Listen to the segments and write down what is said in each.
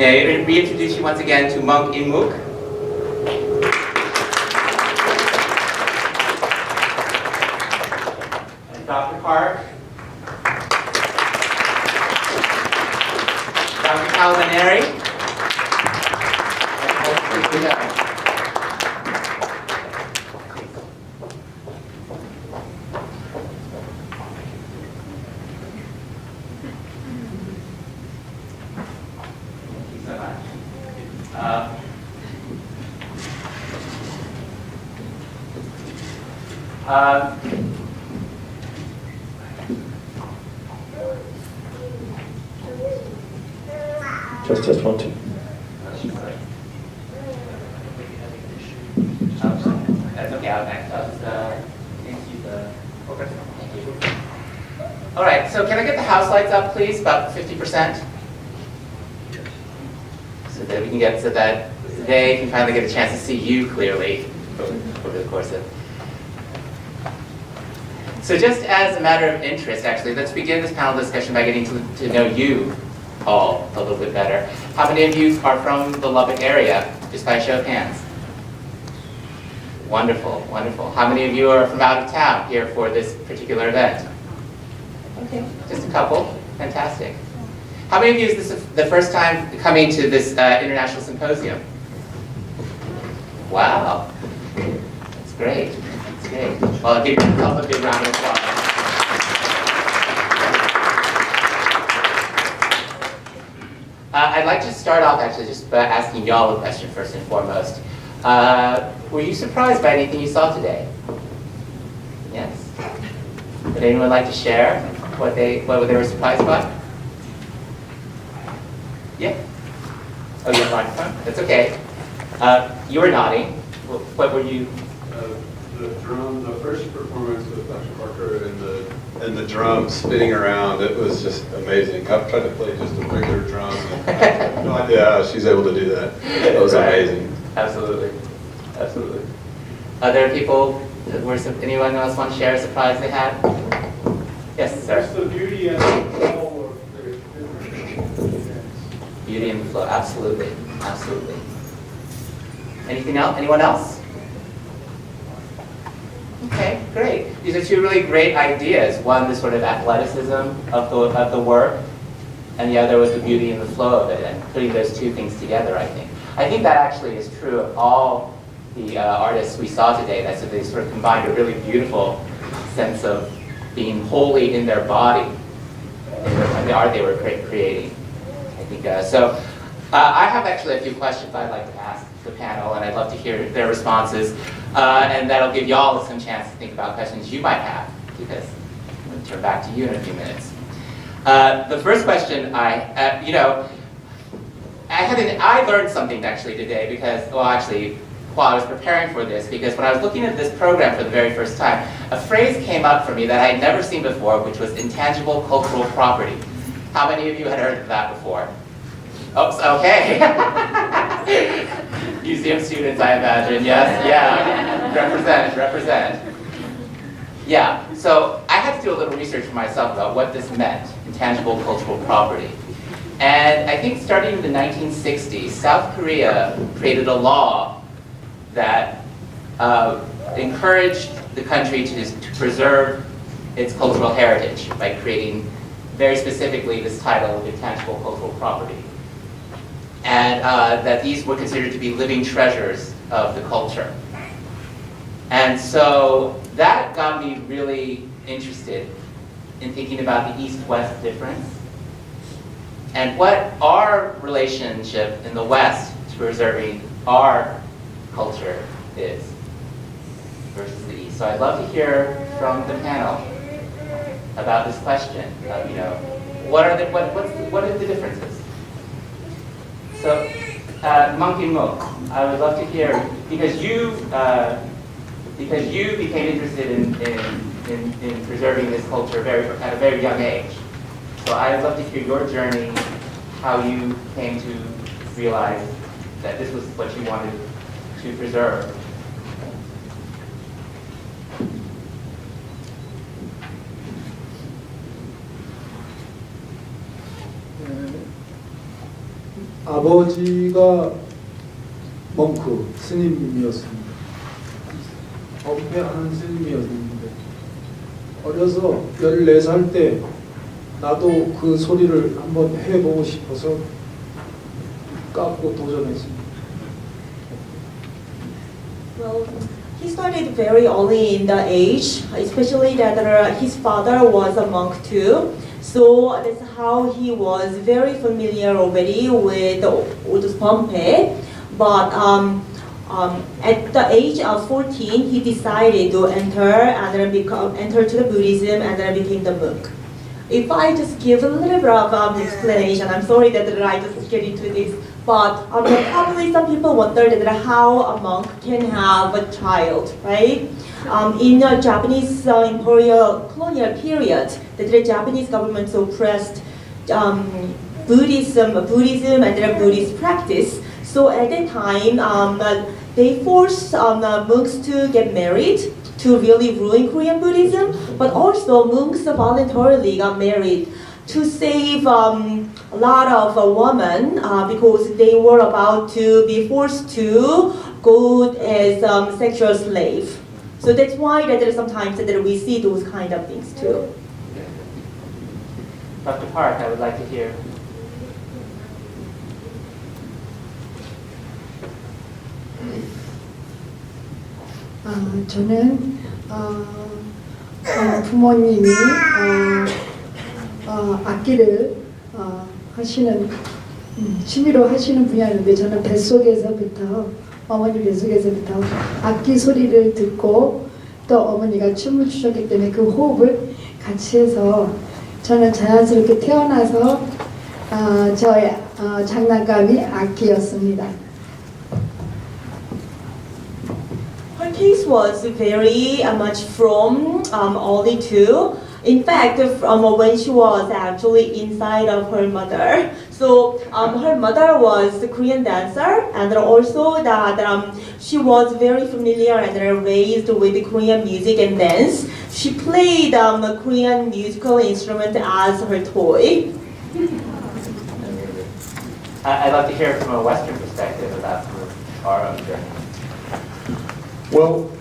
May I reintroduce you once again to Monk Imuk. And Dr. Park. Dr. Calvinari. Just one, two. That's okay, I'll just use the focus. Thank you. All right, so can I get the house lights up, please? About 50%? So that we can get, so that they can finally get a chance to see you clearly over the course of. So just as a matter of interest, actually, let's begin this panel discussion by getting to know you all a little bit better. How many of you are from the Lubbock area, just by a show of hands? Wonderful, wonderful. How many of you are from out of town here for this particular event? Okay, just a couple. Fantastic. How many of you is this the first time coming to this international symposium? Wow, that's great. That's great. Well, I'll give yourself a big round of applause. I'd like to start off actually just by asking y'all a question first and foremost. Were you surprised by anything you saw today? Yes? Would anyone like to share what they were surprised by? Yeah? Oh, you have a microphone? That's okay. You were nodding. What were you? The first performance with Dr. Parker and the drum spinning around, it was just amazing. I've tried to play just a regular drum, and I have no idea how she's able to do that. That was amazing. Absolutely. Absolutely. Other people, anyone else want to share a surprise they had? Yes, sir. Just the beauty and the flow of very different events. Beauty and the flow, absolutely. Absolutely. Anything else? Anyone else? Okay, great. These are two really great ideas. One, the sort of athleticism of the work, and the other was the beauty and the flow of it, and putting those two things together, I think. I think that actually is true of all the artists we saw today. That's they sort of combined a really beautiful sense of being wholly in their body in the art they were creating. I think so. I have actually a few questions I'd like to ask the panel, and I'd love to hear their responses. And that'll give y'all some chance to think about questions you might have, because I'm going to turn back to you in a few minutes. The first question I learned something actually today because, well, actually, while I was preparing for this, because when I was looking at this program for the very first time, a phrase came up for me that I had never seen before, which was intangible cultural property. How many of you had heard of that before? Oops, okay. Museum students, I imagine, yes, yeah. Represent. Yeah, so I had to do a little research for myself about what this meant, intangible cultural property. And I think starting in the 1960s, South Korea created a law that encouraged the country to preserve its cultural heritage by creating very specifically this title of intangible cultural property. And that these were considered to be living treasures of the culture. And so that got me really interested in thinking about the East-West difference and what our relationship in the West to preserving our culture is versus the East. So I'd love to hear from the panel about this question of, what are the differences? So, Monkey Mook, I would love to hear, because you became interested in preserving this culture at a very young age. So I'd love to hear your journey, how you came to realize that this was what you wanted to preserve. 아버지가 멍크 스님이었습니다. 법회하는 스님이었는데 어려서 14살 때 나도 그 소리를 한번 해보고 싶어서 깎고 도전했습니다. Well, he started very early in the age, especially that his father was a monk too. So that's how he was very familiar already with all those Pompe. But at the age of 14, he decided to enter and then enter to the Buddhism and then became the monk. If I just give a little bit of explanation, I'm sorry that I just get into this, but probably some people wonder that how a monk can have a child, right? In the Japanese imperial colonial period, the Japanese government suppressed Buddhism and the Buddhist practice. So at that time, they forced monks to get married to really ruin Korean Buddhism, but also monks voluntarily got married to save a lot of women because they were about to be forced to go as sexual slave. So that's why that there are sometimes that we see those kind of things too. Dr. Park, I would like to hear. 저는 부모님이 악기를 하시는 취미로 하시는 분야였는데 저는 뱃속에서부터 어머니 뱃속에서부터 악기 소리를 듣고 또 어머니가 춤을 추셨기 때문에 그 호흡을 같이 해서 저는 자연스럽게 태어나서 저의 장난감이 악기였습니다. Her case was very much from early too. In fact, when she was actually inside of her mother, so her mother was a Korean dancer, and also that she was very familiar and raised with the Korean music and dance. She played a Korean musical instrument as her toy. I'd love to hear from a Western perspective about some of our own journey. Well,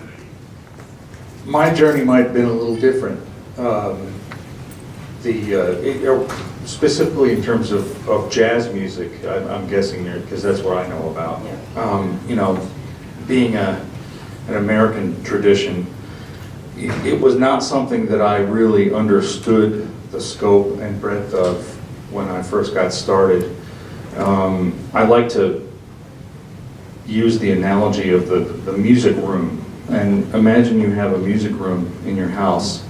my journey might have been a little different. Specifically in terms of jazz music, I'm guessing here because that's what I know about. You know, being an American tradition, it was not something that I really understood the scope and breadth of when I first got started. I like to use the analogy of the music room. And imagine you have a music room in your house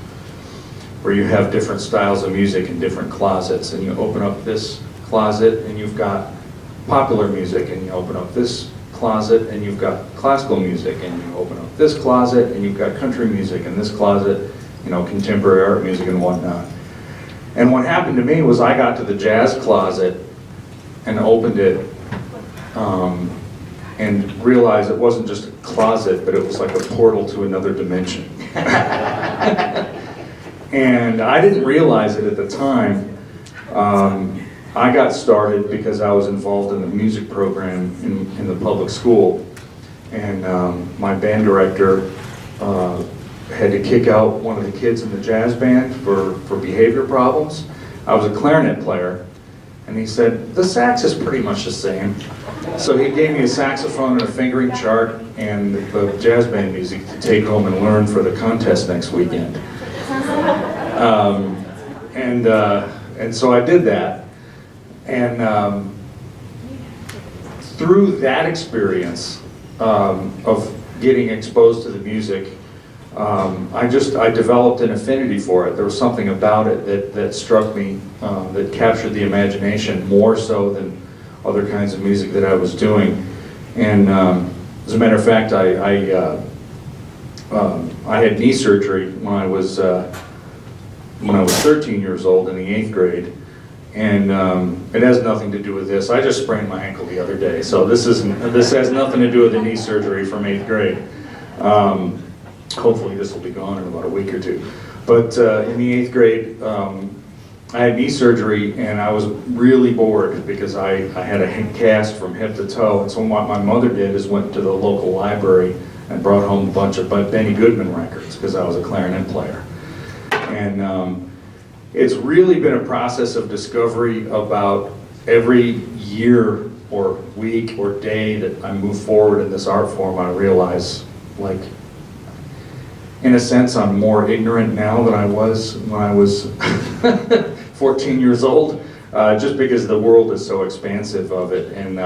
where you have different styles of music in different closets, and you open up this closet and you've got popular music, and you open up this closet and you've got classical music, and you open up this closet and you've got country music, and this closet, you know, contemporary art music and whatnot. And what happened to me was I got to the jazz closet and opened it and realized it wasn't just a closet, but it was like a portal to another dimension. And I didn't realize it at the time. I got started because I was involved in the music program in the public school. And my band director had to kick out one of the kids in the jazz band for behavior problems. I was a clarinet player. And he said, the sax is pretty much the same. So he gave me a saxophone and a fingering chart and the jazz band music to take home and learn for the contest next weekend. And so I did that. And through that experience of getting exposed to the music, I developed an affinity for it. There was something about it that struck me, that captured the imagination more so than other kinds of music that I was doing. And as a matter of fact, I had knee surgery when I was 13 years old in the 8th grade. And it has nothing to do with this. I just sprained my ankle the other day, so this has nothing to do with the knee surgery from 8th grade. Hopefully this will be gone in about a week or two. But in the 8th grade, I had knee surgery and I was really bored because I had a cast from hip to toe. And so what my mother did is went to the local library and brought home a bunch of Benny Goodman records because I was a clarinet player. And it's really been a process of discovery about every year or week or day that I move forward in this art form. I realize, like, in a sense, I'm more ignorant now than I was when I was 14 years old, just because the world is so expansive of it. And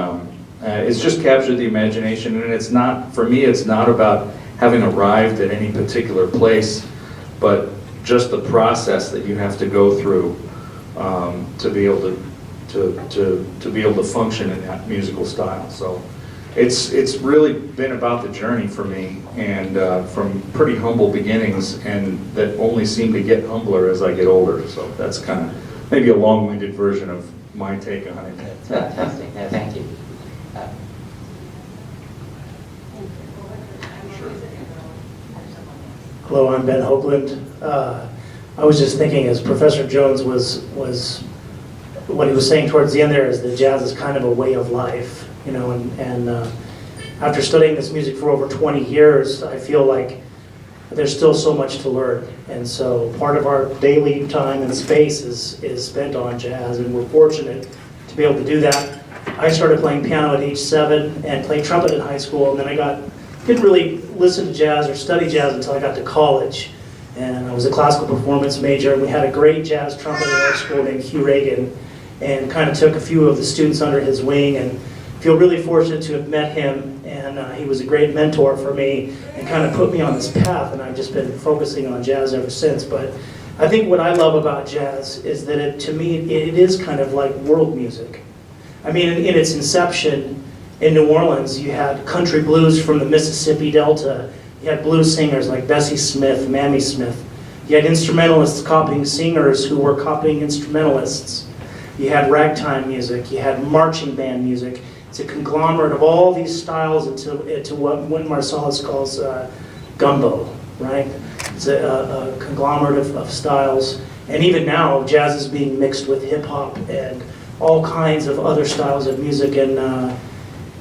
it's just captured the imagination. And it's not, for me, it's not about having arrived at any particular place, but just the process that you have to go through to be able to be able to function in that musical style. So it's really been about the journey for me, and from pretty humble beginnings, and that only seem to get humbler as I get older. So that's kind of maybe a long-winded version of my take on it. That's fantastic. Yeah, thank you. Hello, I'm Ben Hoagland. I was just thinking, as Professor Jones was what he was saying towards the end there, is that jazz is kind of a way of life, you know, and after studying this music for over 20 years, I feel like there's still so much to learn. And so part of our daily time and space is spent on jazz, and we're fortunate to be able to do that. I started playing piano at age 7 and played trumpet in high school, and then didn't really listen to jazz or study jazz until I got to college. And I was a classical performance major, and we had a great jazz trumpeter at our school named Hugh Reagan, and kind of took a few of the students under his wing, and feel really fortunate to have met him. And he was a great mentor for me and kind of put me on this path, and I've just been focusing on jazz ever since. But I think what I love about jazz is that to me it is kind of like world music. I mean, in its inception in New Orleans, you had country blues from the Mississippi Delta. You had blues singers like Bessie Smith, Mamie Smith. You had instrumentalists copying singers who were copying instrumentalists. You had ragtime music. You had marching band music. It's a conglomerate of all these styles into what Wynton Marsalis calls gumbo, right? It's a conglomerate of styles. And even now, jazz is being mixed with hip hop and all kinds of other styles of music. And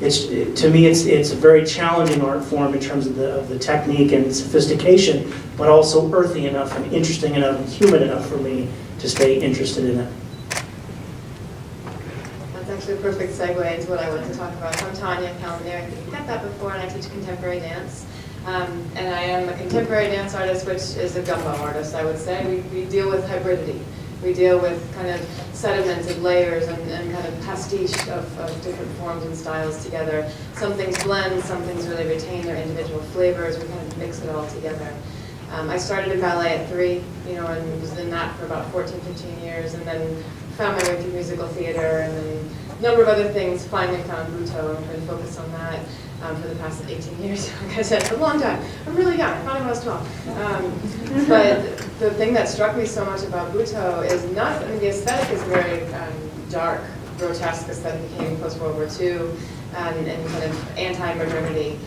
to me, it's a very challenging art form in terms of the technique and sophistication, but also earthy enough and interesting enough and human enough for me to stay interested in it. That's actually a perfect segue into what I wanted to talk about. I'm Tanya Calendar. I think you got that before, and I teach contemporary dance. And I am a contemporary dance artist, which is a gumbo artist, I would say. We deal with hybridity. We deal with kind of sediments and layers and kind of pastiche of different forms and styles together. Some things blend, some things really retain their individual flavors. We kind of mix it all together. I started in ballet at 3, and was in that for about 14, 15 years, and then found my way through musical theater, and then a number of other things. Finally found Butoh and been focused on that for the past 18 years. Like I said, it's a long time. I'm really young. I found it when I was 12. But the thing that struck me so much about Butoh is the aesthetic is very dark, grotesque aesthetic that came post-World War II, and kind of anti-modernity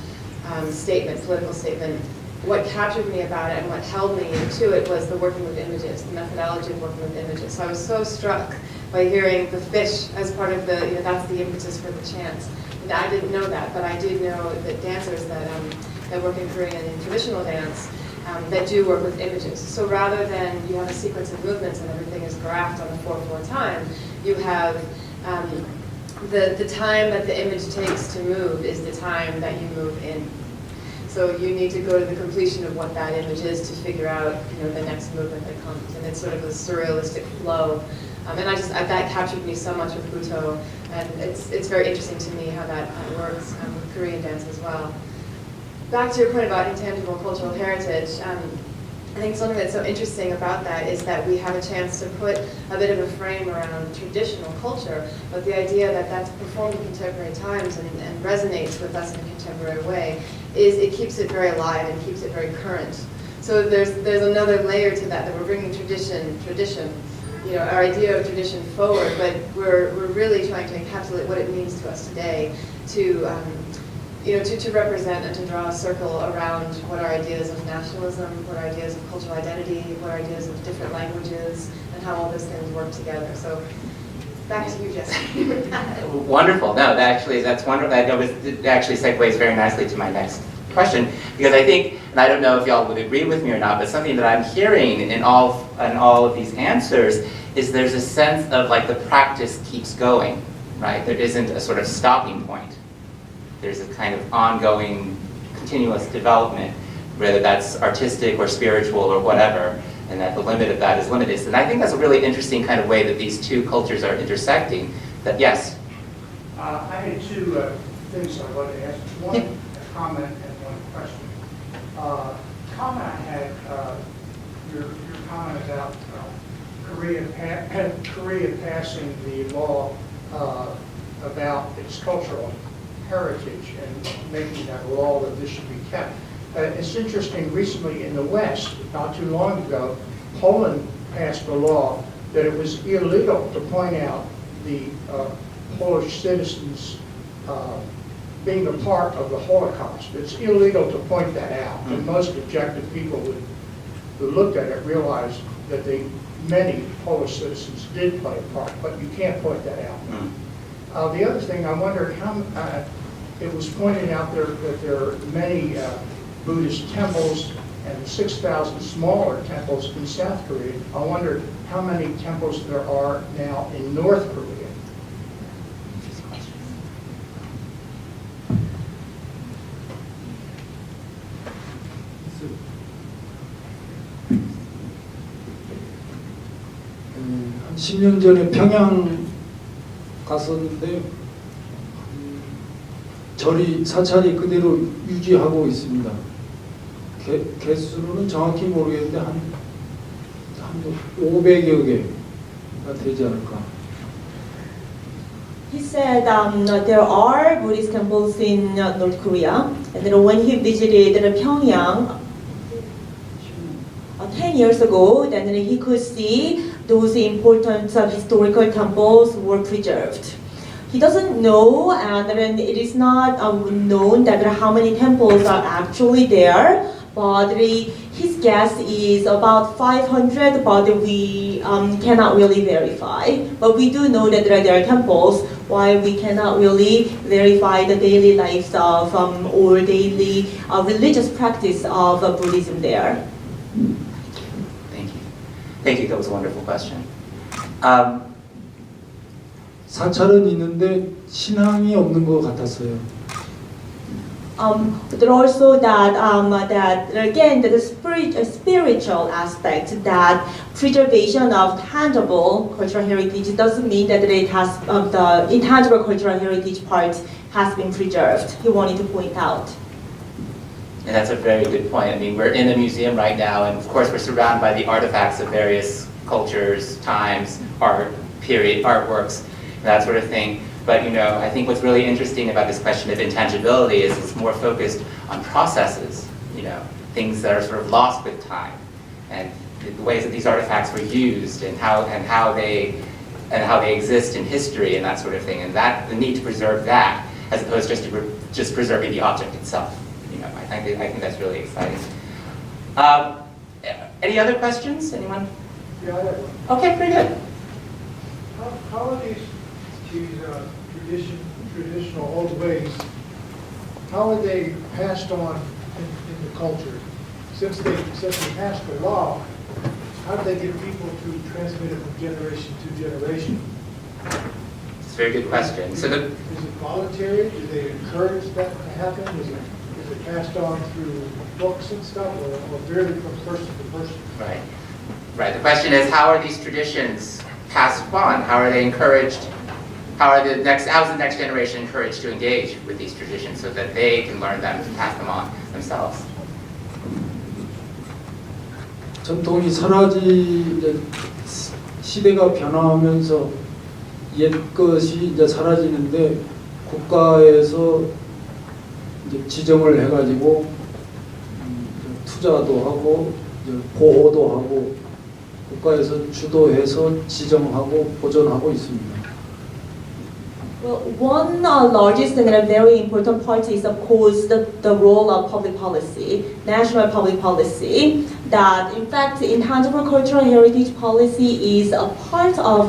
statement, political statement. What captured me about it and what held me to it was the working with images, the methodology of working with images. So I was so struck by hearing the fish as part of that's the impetus for the chants. And I didn't know that, but I did know that dancers that work in Korean and traditional dance that do work with images. So rather than you have a sequence of movements and everything is graphed on the 4/4 time, you have the time that the image takes to move is the time that you move in. So you need to go to the completion of what that image is to figure out the next movement that comes. And it's sort of a surrealistic flow. And that captured me so much with Butoh. And it's very interesting to me how that works with Korean dance as well. Back to your point about intangible cultural heritage, I think something that's so interesting about that is that we have a chance to put a bit of a frame around traditional culture, but the idea that that's performed in contemporary times and resonates with us in a contemporary way is it keeps it very alive and keeps it very current. So there's another layer to that we're bringing tradition, our idea of tradition forward, but we're really trying to encapsulate what it means to us today to to represent and to draw a circle around what are ideas of nationalism, what are ideas of cultural identity, what are ideas of different languages, and how all those things work together. So back to you, Jesse. Wonderful. No, that's wonderful. It actually segues very nicely to my next question, because I think, and I don't know if y'all would agree with me or not, but something that I'm hearing in all of these answers is there's a sense of like the practice keeps going, right? There isn't a sort of stopping point. There's a kind of ongoing, continuous development, whether that's artistic or spiritual or whatever, and that the limit of that is limitless. And I think that's a really interesting kind of way that these two cultures are intersecting. That, yes? I had two things I wanted to ask. One, Yeah. a comment and one question. Comment I had, your comment about Korea passing the law about its cultural heritage and making that a law that this should be kept. It's interesting, recently in the West, not too long ago, Poland passed a law that it was illegal to point out the Polish citizens being a part of the Holocaust. It's illegal to point that out, and most objective people who looked at it realized that many Polish citizens did play a part, but you can't point that out. The other thing, I wondered how, it was pointed out there that there are many Buddhist temples and 6,000 smaller temples in South Korea. I wondered how many temples there are now in North Korea. 한 10년 전에 평양 갔었는데 절이 사찰이 그대로 유지하고 있습니다. 개수로는 정확히 모르겠는데 한 500여 개가 되지 않을까. He said there are Buddhist temples in North Korea, and then when he visited Pyongyang 10 years ago, then he could see those important historical temples were preserved. He doesn't know, and then it is not known that how many temples are actually there, but his guess is about 500, but we cannot really verify. But we do know that there are temples, while we cannot really verify the daily lives of or daily religious practice of Buddhism there. Thank you. Thank you. That was a wonderful question. 사찰은 있는데 신앙이 없는 것 같았어요. But also that again the spiritual aspect, that preservation of tangible cultural heritage doesn't mean that it has the intangible cultural heritage part has been preserved. He wanted to point out. And that's a very good point. I mean, we're in a museum right now, and of course we're surrounded by the artifacts of various cultures, times, art, period, artworks, and that sort of thing. But I think what's really interesting about this question of intangibility is it's more focused on processes, things that are sort of lost with time, and the ways that these artifacts were used, and how they exist in history, and that sort of thing, and that the need to preserve that as opposed just preserving the object itself. I think that's really exciting. Any other questions? Anyone? Yeah, I have one. Okay, pretty good. How are these traditional old ways, how are they passed on in the culture? Since they passed the law, how do they get people to transmit it from generation to generation? It's a very good question. Is it voluntary? Do they encourage that to happen? Is it passed on through books and stuff, or really from person to person? Right. Right. The question is, how are these traditions passed on? How are they encouraged? How is the next generation encouraged to engage with these traditions so that they can learn them and pass them on themselves? 전통이 이제 시대가 변화하면서 옛 것이 이제 사라지는데 국가에서 이제 지정을 해가지고 투자도 하고 이제 보호도 하고 국가에서 주도해서 지정하고 보존하고 있습니다. Well, one largest and a very important part is, of course, the role of public policy, national public policy, that in fact intangible cultural heritage policy is a part of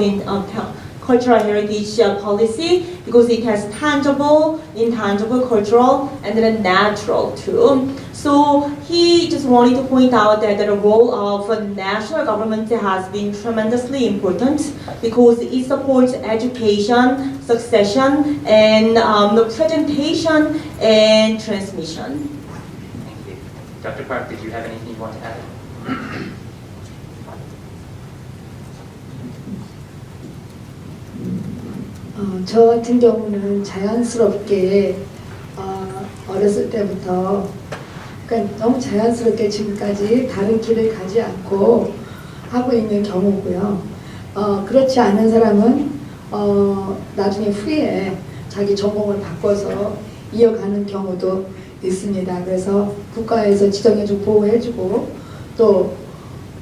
cultural heritage policy because it has tangible, intangible, cultural, and then natural too. So he just wanted to point out that the role of national government has been tremendously important because it supports education, succession, and presentation and transmission. Thank you. Dr. Park, did you have anything you want to add? 저 같은 경우는 자연스럽게 어렸을 때부터 그러니까 너무 자연스럽게 지금까지 다른 길을 가지 않고 하고 있는 경우고요. 그렇지 않은 사람은 나중에 후에 자기 전공을 바꿔서 이어가는 경우도 있습니다. 그래서 국가에서 지정해주고 보호해주고 또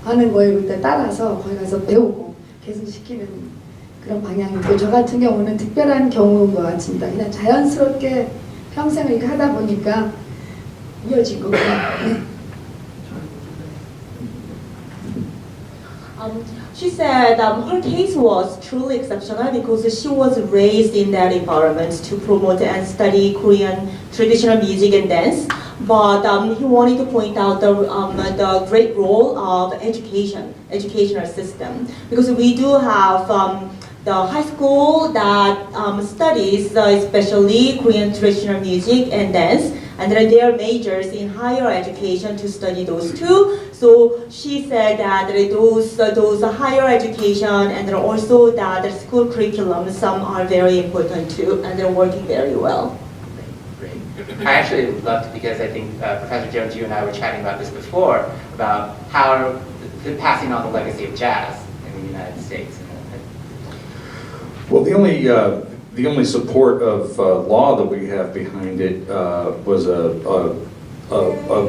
하는 거에 그때 따라서 거기 가서 배우고 계승시키는 그런 방향이고 저 같은 경우는 특별한 경우인 것 같습니다. 그냥 자연스럽게 평생을 이렇게 하다 보니까 이어진 거고요. 네. She said her case was truly exceptional because she was raised in that environment to promote and study Korean traditional music and dance. But he wanted to point out the great role of educational system, because we do have the high school that studies especially Korean traditional music and dance, and then there are majors in higher education to study those two. So she said that those higher education and then also that the school curriculum, some are very important too, and they're working very well. Great. I actually loved, because I think Professor Jones, you and I were chatting about this before, about how the passing on the legacy of jazz in the United States. Well, the only support of law that we have behind it was a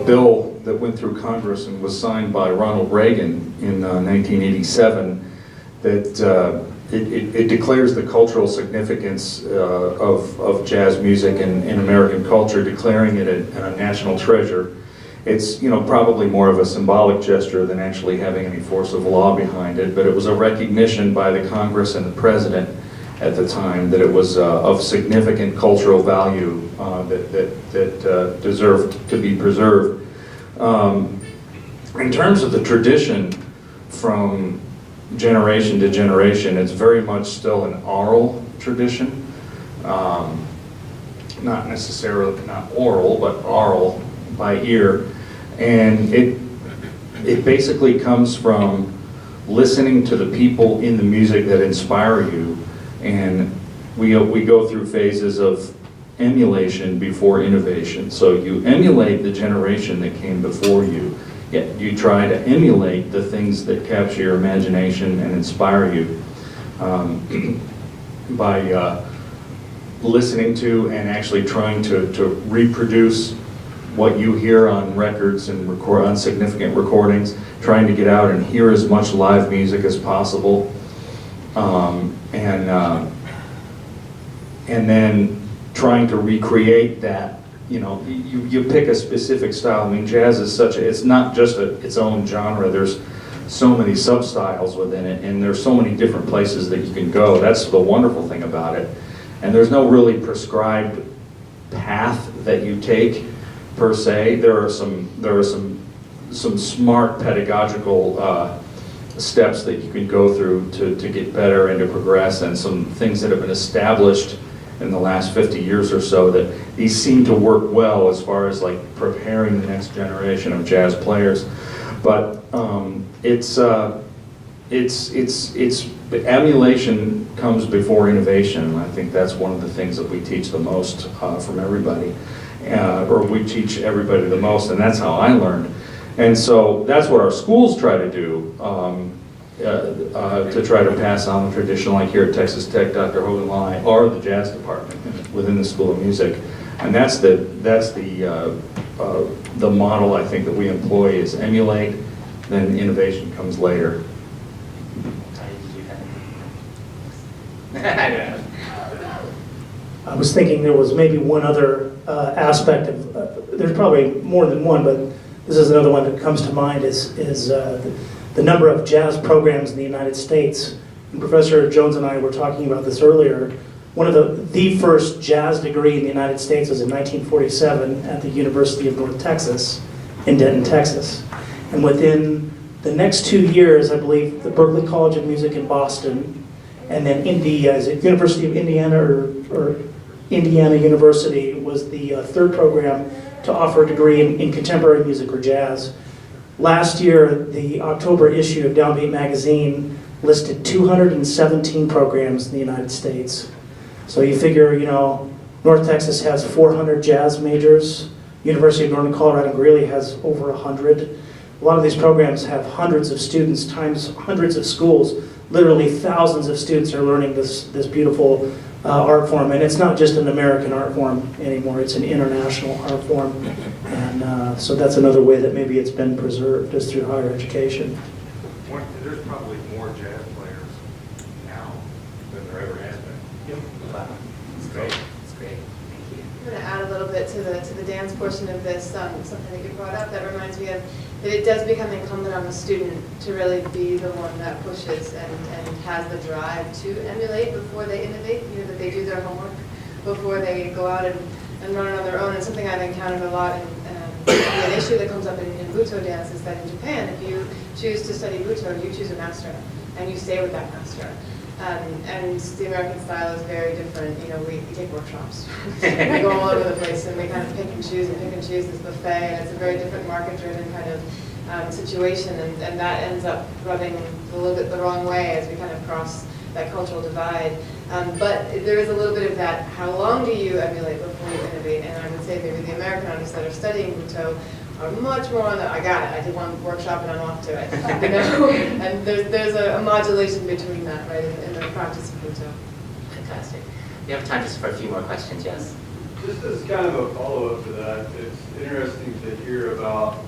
bill that went through Congress and was signed by Ronald Reagan in 1987 that it declares the cultural significance of jazz music in American culture, declaring it a national treasure. It's probably more of a symbolic gesture than actually having any force of law behind it, but it was a recognition by the Congress and the President at the time that it was of significant cultural value that deserved to be preserved. In terms of the tradition from generation to generation, it's very much still an oral tradition. Not necessarily, not oral, but oral by ear. And it basically comes from listening to the people in the music that inspire you. And we go through phases of emulation before innovation. So you emulate the generation that came before you. Yet you try to emulate the things that capture your imagination and inspire you by listening to and actually trying to reproduce what you hear on records and on significant recordings, trying to get out and hear as much live music as possible. And then trying to recreate that, you pick a specific style. I mean, jazz is it's not just its own genre. There's so many sub-styles within it, and there's so many different places that you can go. That's the wonderful thing about it. And there's no really prescribed path that you take, per se. There are some smart pedagogical steps that you can go through to get better and to progress, and some things that have been established in the last 50 years or so that these seem to work well as far as like preparing the next generation of jazz players. But emulation comes before innovation, and I think that's one of the things that we teach the most from everybody, or we teach everybody the most, and that's how I learned. And so that's what our schools try to do, to try to pass on the tradition, like here at Texas Tech, Dr. Hogan Lai, or the jazz department within the School of Music. And that's the model I think that we employ is emulate, then innovation comes later. I was thinking there was maybe one other aspect of, there's probably more than one, but this is another one that comes to mind, is the number of jazz programs in the United States. And Professor Jones and I were talking about this earlier. One of the first jazz degree in the United States was in 1947 at the University of North Texas in Denton, Texas. And within the next 2 years, I believe, the Berklee College of Music in Boston, and then is it University of Indiana or Indiana University was the third program to offer a degree in contemporary music or jazz. Last year, the October issue of Downbeat magazine listed 217 programs in the United States. So you figure, you know, North Texas has 400 jazz majors. University of Northern Colorado Greeley has over 100. A lot of these programs have hundreds of students times hundreds of schools. Literally thousands of students are learning this beautiful art form. And it's not just an American art form anymore, it's an international art form. And so that's another way that maybe it's been preserved, is through higher education. There's probably more jazz players now than there ever has been. Wow, that's great. That's great. Thank you. I'm going to add a little bit to the dance portion of this, something that you brought up that reminds me of that it does become incumbent on the student to really be the one that pushes and has the drive to emulate before they innovate, you know, that they do their homework before they go out and run it on their own. And something I've encountered a lot, and an issue that comes up in Buto dance is that in Japan, if you choose to study Buto, you choose a master and you stay with that master. And the American style is very different. You know, we take workshops. We go all over the place and we kind of pick and choose this buffet, and it's a very different market-driven kind of situation, and that ends up rubbing a little bit the wrong way as we kind of cross that cultural divide. But there is a little bit of that, how long do you emulate before you innovate? And I would say maybe the American artists that are studying Buto are much more on the, I got it, I did one workshop and I'm off to it. You know? And there's a modulation between that, right, in the practice of Buto. Fantastic. We have time just for a few more questions, yes? Just as kind of a follow-up to that, it's interesting to hear about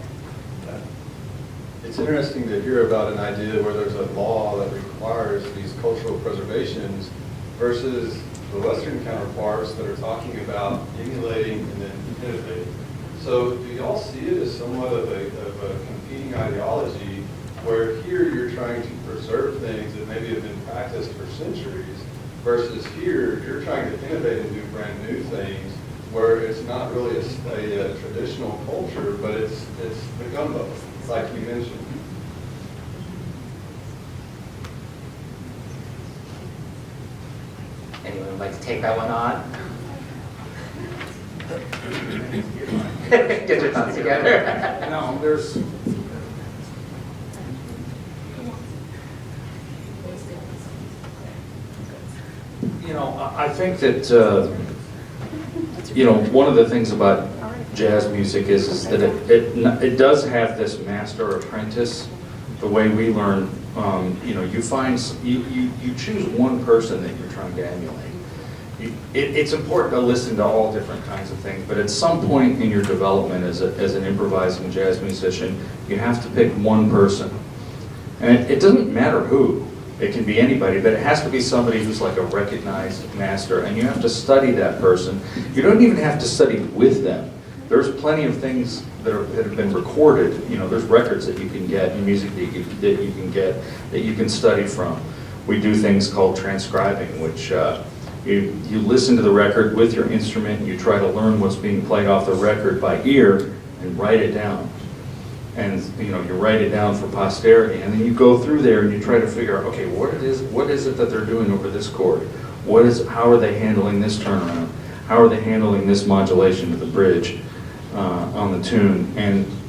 an idea where there's a law that requires these cultural preservations versus the Western counterparts that are talking about emulating and then innovating. So do y'all see it as somewhat of a competing ideology where here you're trying to preserve things that maybe have been practiced for centuries versus here you're trying to innovate and do brand new things where it's not really a traditional culture, but it's the gumbo, like you mentioned. Anyone would like to take that one on? Get your thoughts together. No, there's, you know, I think that, you know, one of the things about jazz music is that it does have this master apprentice. The way we learn, you know, you choose one person that you're trying to emulate. It's important to listen to all different kinds of things, but at some point in your development as an improvising jazz musician, you have to pick one person. And it doesn't matter who. It can be anybody, but it has to be somebody who's like a recognized master, and you have to study that person. You don't even have to study with them. There's plenty of things that have been recorded. You know, there's records that you can get, and music that you can get, that you can study from. We do things called transcribing, which you listen to the record with your instrument, and you try to learn what's being played off the record by ear, and write it down. And you know, you write it down for posterity, and then you go through there and you try to figure out, okay, what is it that they're doing over this chord? How are they handling this turnaround? How are they handling this modulation to the bridge on the tune?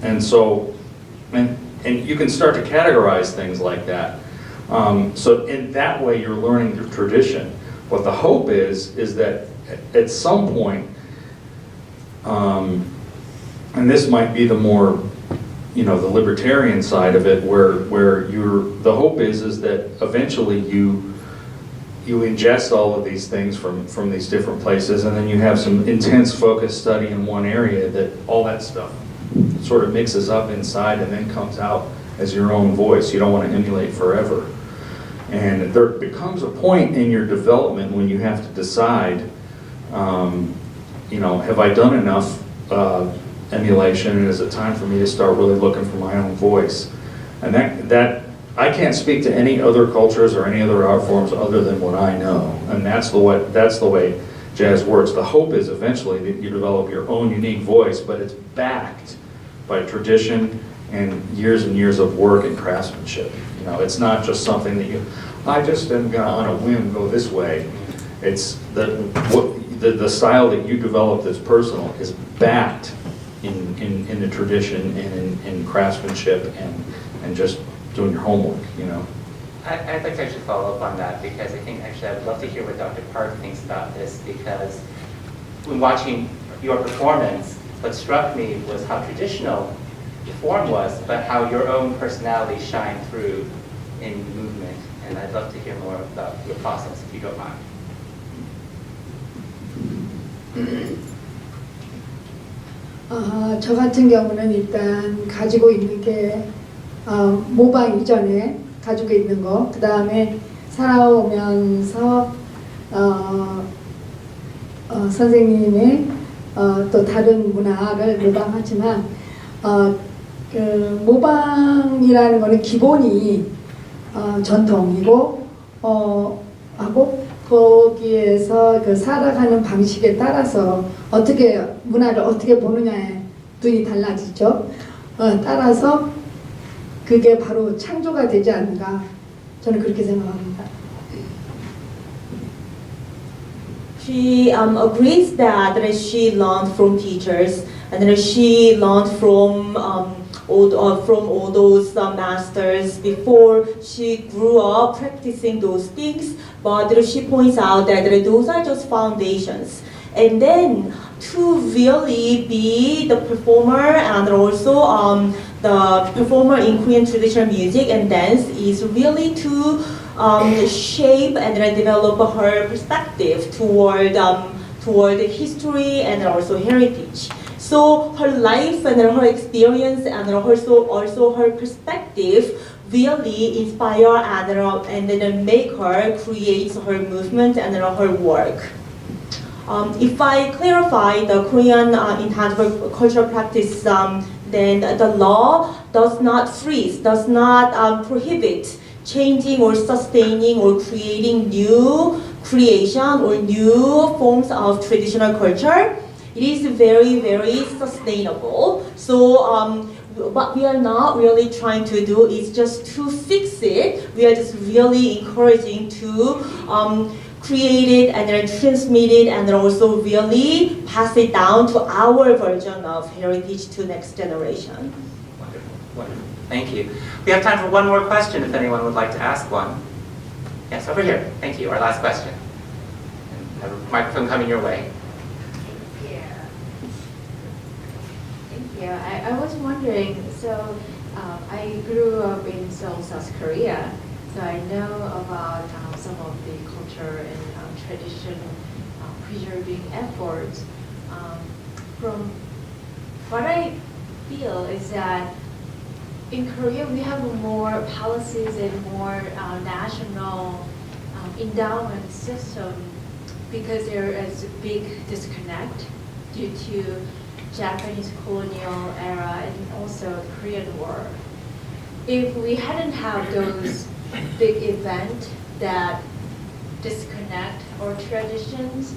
And so you can start to categorize things like that. So in that way, you're learning the tradition. What the hope is that at some point, and this might be the more, you know, the libertarian side of it, where the hope is that eventually you ingest all of these things from these different places, and then you have some intense focused study in one area, that all that stuff sort of mixes up inside and then comes out as your own voice. You don't want to emulate forever. And there becomes a point in your development when you have to decide, Have I done enough emulation, and is it time for me to start really looking for my own voice? And that I can't speak to any other cultures or any other art forms other than what I know, and that's the way jazz works. The hope is eventually that you develop your own unique voice, but it's backed by tradition and years of work and craftsmanship. It's not just something that I just am gonna on a whim go this way. It's the style that you develop that's personal is backed in the tradition and in craftsmanship and just doing your homework, I'd like to actually follow up on that, because I think actually I would love to hear what Dr. Park thinks about this, because when watching your performance, what struck me was how traditional the form was, but how your own personality shined through in movement. And I'd love to hear more about your process, if you don't mind. 저 같은 경우는 일단 가지고 있는 게 모방 이전에 가지고 있는 거, 그 다음에 살아오면서 선생님의 또 다른 문화를 모방하지만 그 모방이라는 거는 기본이 전통이고 하고 거기에서 그 살아가는 방식에 따라서 어떻게 문화를 어떻게 보느냐에 눈이 달라지죠. 따라서 그게 바로 창조가 되지 않는가, 저는 그렇게 생각합니다. She agrees that she learned from teachers, and then she learned from all those masters before she grew up practicing those things. But she points out that those are just foundations, and then to really be the performer and also the performer in Korean traditional music and dance is really to shape and develop her perspective toward history and also heritage. So her life and her experience and also her perspective really inspire and then make her create her movement and her work. If I clarify the Korean intangible cultural practice, then the law does not freeze, does not prohibit changing or sustaining or creating new creation or new forms of traditional culture. It is very sustainable. So what we are not really trying to do is just to fix it. We are just really encouraging to create it and then transmit it and then also really pass it down to our version of heritage to next generation. Wonderful. Thank you. We have time for one more question if anyone would like to ask one. Yes, over here. Thank you. Our last question. Have a microphone coming your way. Thank you. I was wondering, so I grew up in Seoul, South Korea, so I know about some of the culture and tradition preserving efforts. From what I feel is that in Korea we have more policies and more national endowment system because there is a big disconnect due to Japanese colonial era and also the Korean War. If we hadn't have those big events that disconnect our traditions,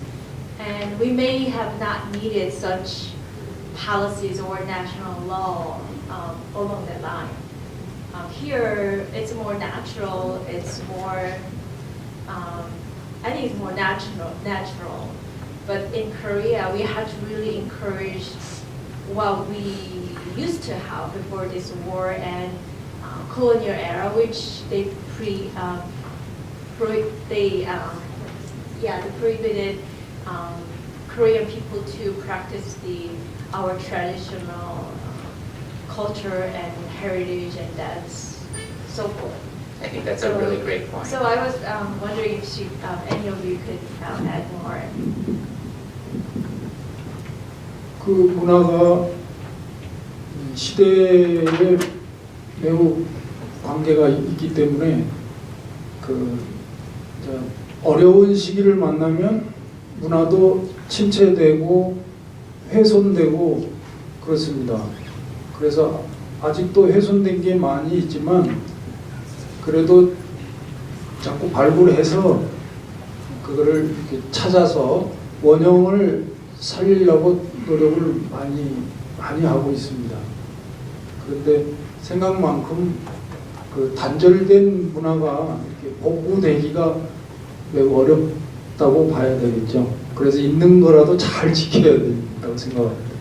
and we may have not needed such policies or national law along that line. Here, it's more natural, it's more, I think it's more natural. But in Korea, we had to really encourage what we used to have before this war and colonial era, which they prohibited Korean people to practice our traditional culture and heritage and dance, so forth. I think that's a really great point. So I was wondering if any of you could add more. 그 문화가 시대에 매우 관계가 있기 때문에 어려운 시기를 만나면 문화도 침체되고 훼손되고 그렇습니다. 그래서 아직도 훼손된 게 많이 있지만 그래도 자꾸 발굴해서 그거를 이렇게 찾아서 원형을 살리려고 노력을 많이 하고 있습니다. 그런데 생각만큼 그 단절된 문화가 이렇게 복구되기가 매우 어렵다고 봐야 되겠죠. 그래서 있는 거라도 잘 지켜야 된다고 생각합니다.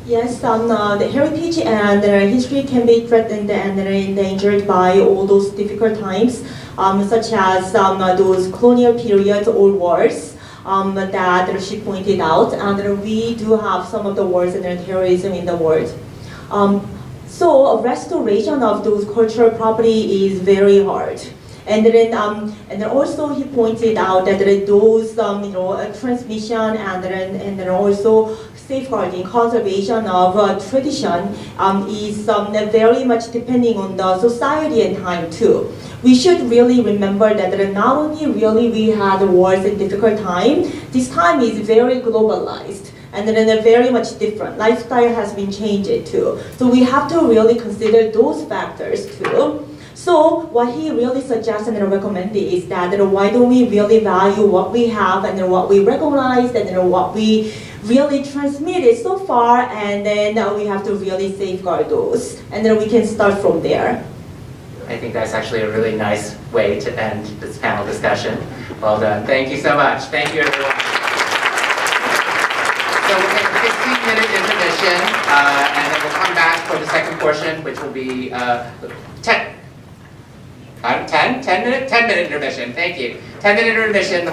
Yes, the heritage and history can be threatened and endangered by all those difficult times, such as those colonial periods or wars that she pointed out. And we do have some of the wars and terrorism in the world. So restoration of those cultural property is very hard. And then also he pointed out that those transmission and then also safeguarding conservation of tradition is very much depending on the society and time too. We should really remember that not only really we had wars in difficult time, this time is very globalized. And then very much different. Lifestyle has been changed too. So we have to really consider those factors too. So what he really suggested and recommended is that why don't we really value what we have and then what we recognize and then what we really transmitted so far, and then we have to really safeguard those. And then we can start from there. I think that's actually a really nice way to end this panel discussion. Well done. Thank you so much. Thank you, everyone. So we'll take a 15-minute intermission, and then we'll come back for the second portion, which will be 10 minute intermission. Thank you. 10-minute intermission.